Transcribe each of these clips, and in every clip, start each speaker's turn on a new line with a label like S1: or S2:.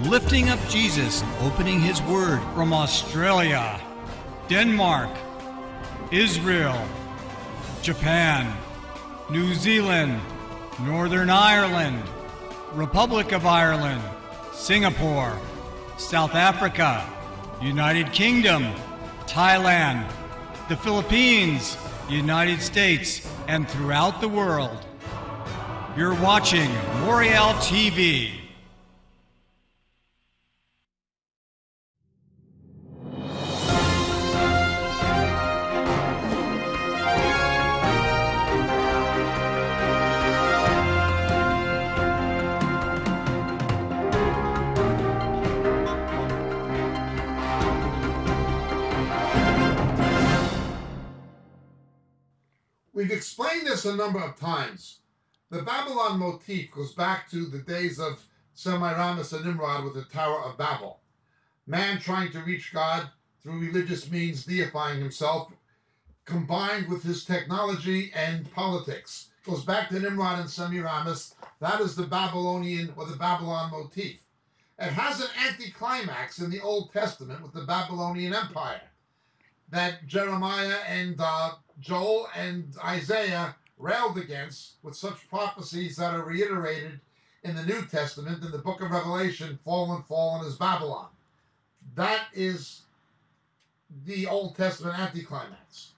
S1: lifting up Jesus and opening His Word from Australia, Denmark, Israel, Japan, New Zealand, Northern Ireland, Republic of Ireland, Singapore, South Africa, United Kingdom, Thailand, the Philippines, United States, and throughout the world. You're watching Moriel TV.
S2: We've explained this a number of times. The Babylon motif goes back to the days of Semiramis and Nimrod with the Tower of Babel. Man trying to reach God through religious means, deifying himself, combined with his technology and politics. Goes back to Nimrod and Semiramis. That is the Babylonian or the Babylon motif. It has an anticlimax in the Old Testament with the Babylonian Empire that Jeremiah and Joel and Isaiah railed against, with such prophecies that are reiterated in the New Testament, in the book of Revelation, fallen, fallen is Babylon. That is the Old Testament anticlimax.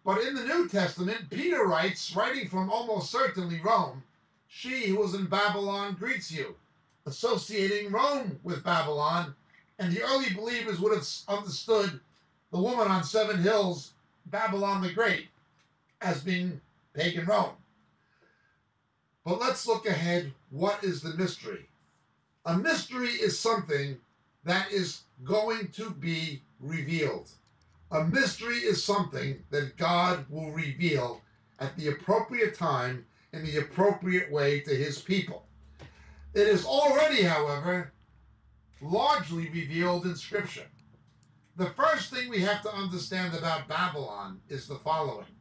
S2: But in the New Testament, Peter writes, writing from almost certainly Rome, "She who was in Babylon greets you," associating Rome with Babylon, and the early believers would have understood the woman on 7 hills, Babylon the Great, as being pagan Rome. But let's look ahead. What is the mystery? A mystery is something that is going to be revealed. A mystery is something that God will reveal at the appropriate time in the appropriate way to His people. It is already, however, largely revealed in Scripture. The first thing we have to understand about Babylon is the following.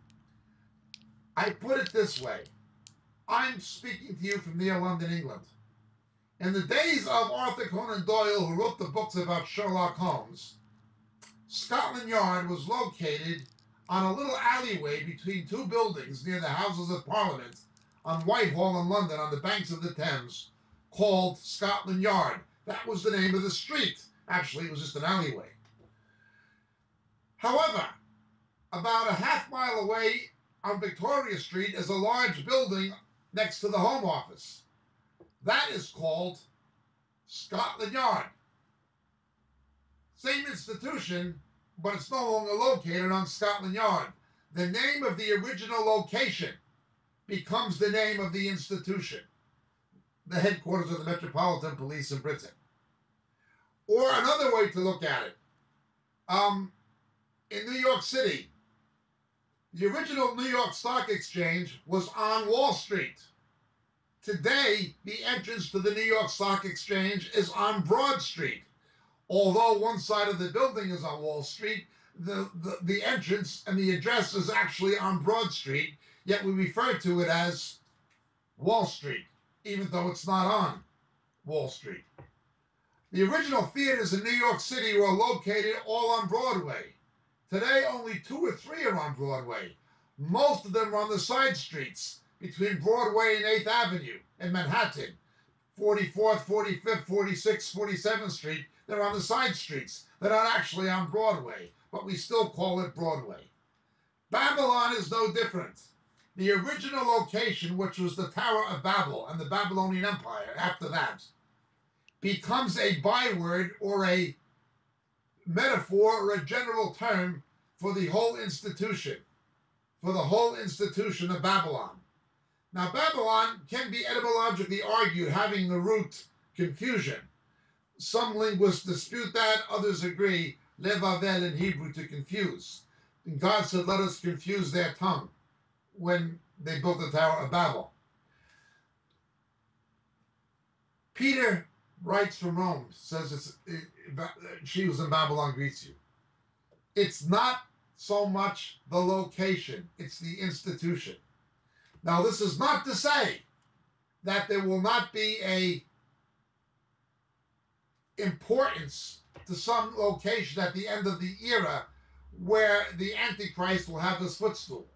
S2: I put it this way. I'm speaking to you from near London, England. In the days of Arthur Conan Doyle, who wrote the books about Sherlock Holmes, Scotland Yard was located on a little alleyway between 2 buildings near the Houses of Parliament on Whitehall in London on the banks of the Thames, called Scotland Yard. That was the name of the street. Actually, it was just an alleyway. However, about a half-mile away on Victoria Street is a large building next to the Home Office. That is called Scotland Yard. Same institution, but it's no longer located on Scotland Yard. The name of the original location becomes the name of the institution, the headquarters of the Metropolitan Police in Britain. Or another way to look at it, in New York City, the original New York Stock Exchange was on Wall Street. Today, the entrance to the New York Stock Exchange is on Broad Street. Although one side of the building is on Wall Street, the entrance and the address is actually on Broad Street, yet we refer to it as Wall Street, even though it's not on Wall Street. The original theaters in New York City were located all on Broadway. Today, only 2 or 3 are on Broadway. Most of them are on the side streets between Broadway and 8th Avenue in Manhattan. 44th, 45th, 46th, 47th Street, they're on the side streets. They're not actually on Broadway, but we still call it Broadway. Babylon is no different. The original location, which was the Tower of Babel and the Babylonian Empire after that, becomes a byword or a metaphor or a general term for the whole institution, of Babylon. Now, Babylon can be etymologically argued having the root confusion. Some linguists dispute that, others agree, levavel in Hebrew, to confuse. And God said, let us confuse their tongue when they built the Tower of Babel. Peter writes from Rome, says she who's in Babylon greets you. It's not so much the location, it's the institution. Now, this is not to say that there will not be a importance to some location at the end of the era where the Antichrist will have his footstool.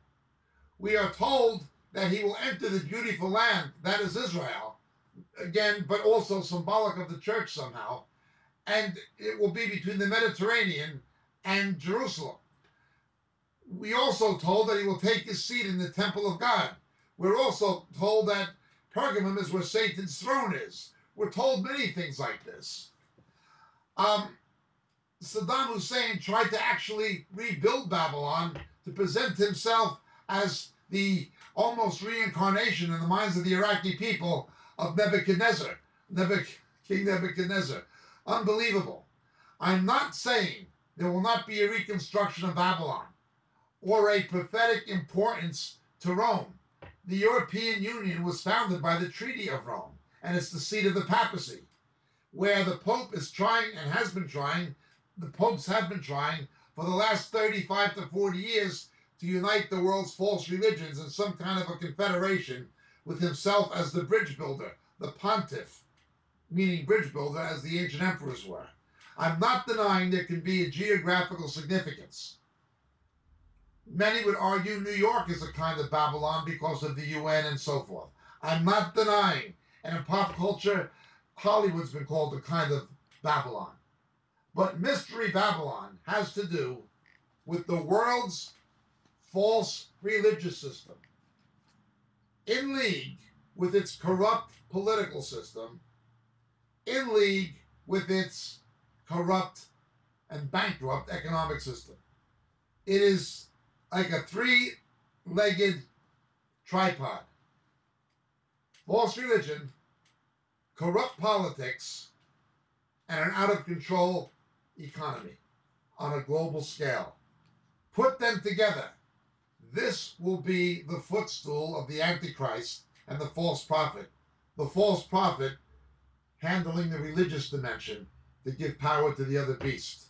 S2: We are told that he will enter the beautiful land, that is Israel, again, but also symbolic of the church somehow, and it will be between the Mediterranean and Jerusalem. We also told that he will take his seat in the temple of God. We're also told that Pergamum is where Satan's throne is. We're told many things like this. Saddam Hussein tried to actually rebuild Babylon to present himself as the almost reincarnation in the minds of the Iraqi people of Nebuchadnezzar, King Nebuchadnezzar. Unbelievable. I'm not saying there will not be a reconstruction of Babylon or a prophetic importance to Rome. The European Union was founded by the Treaty of Rome, and it's the seat of the papacy, where the Pope is trying and has been trying, the popes have been trying for the last 35 to 40 years to unite the world's false religions in some kind of a confederation with himself as the bridge builder, the pontiff, meaning bridge builder as the ancient emperors were. I'm not denying there can be a geographical significance. Many would argue New York is a kind of Babylon because of the UN and so forth. I'm not denying, and in pop culture, Hollywood's been called a kind of Babylon. But Mystery Babylon has to do with the world's false religious system, in league with its corrupt political system, in league with its corrupt and bankrupt economic system. It is like a three-legged tripod. False religion, corrupt politics, and an out-of-control economy on a global scale. Put them together. This will be the footstool of the Antichrist and the false prophet. The false prophet handling the religious dimension to give power to the other beast.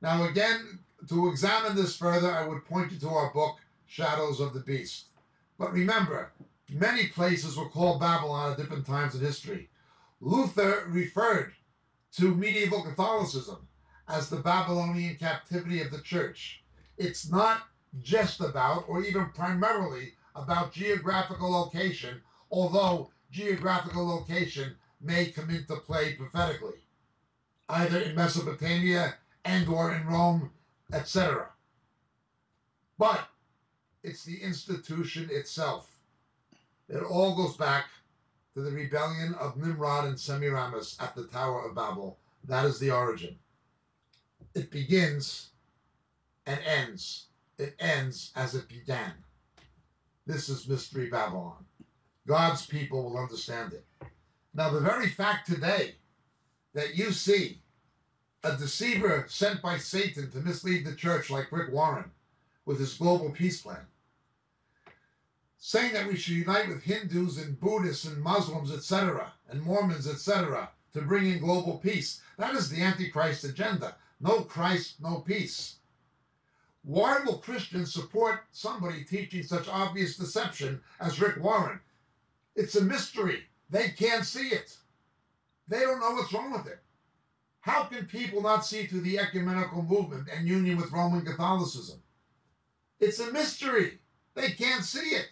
S2: Now again, to examine this further, I would point you to our book, Shadows of the Beast. But remember, many places were called Babylon at different times in history. Luther referred to medieval Catholicism as the Babylonian captivity of the church. It's not just about, or even primarily about, geographical location, although geographical location may come into play prophetically, either in Mesopotamia and or in Rome, etc. But it's the institution itself. It all goes back to the rebellion of Nimrod and Semiramis at the Tower of Babel. That is the origin. It begins and ends. It ends as it began. This is Mystery Babylon. God's people will understand it. Now, the very fact today that you see a deceiver sent by Satan to mislead the church like Rick Warren with his global peace plan, saying that we should unite with Hindus and Buddhists and Muslims, etc., and Mormons, etc., to bring in global peace. That is the Antichrist agenda. No Christ, no peace. Why will Christians support somebody teaching such obvious deception as Rick Warren? It's a mystery. They can't see it. They don't know what's wrong with it. How can people not see through the ecumenical movement and union with Roman Catholicism? It's a mystery. They can't see it.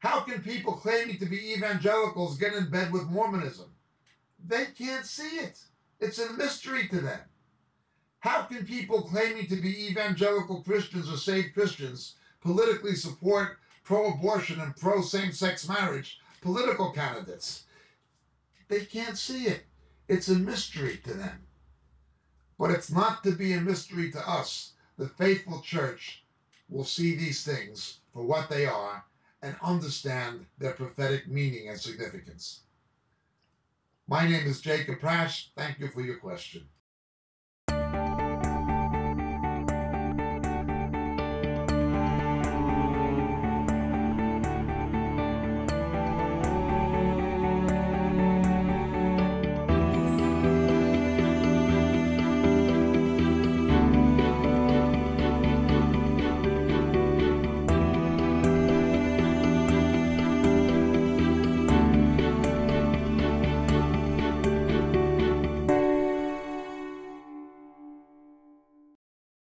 S2: How can people claiming to be evangelicals get in bed with Mormonism? They can't see it. It's a mystery to them. How can people claiming to be evangelical Christians or saved Christians politically support pro-abortion and pro-same-sex marriage political candidates? They can't see it. It's a mystery to them. But it's not to be a mystery to us. The faithful church will see these things for what they are and understand their prophetic meaning and significance. My name is Jacob Prasch. Thank you for your question.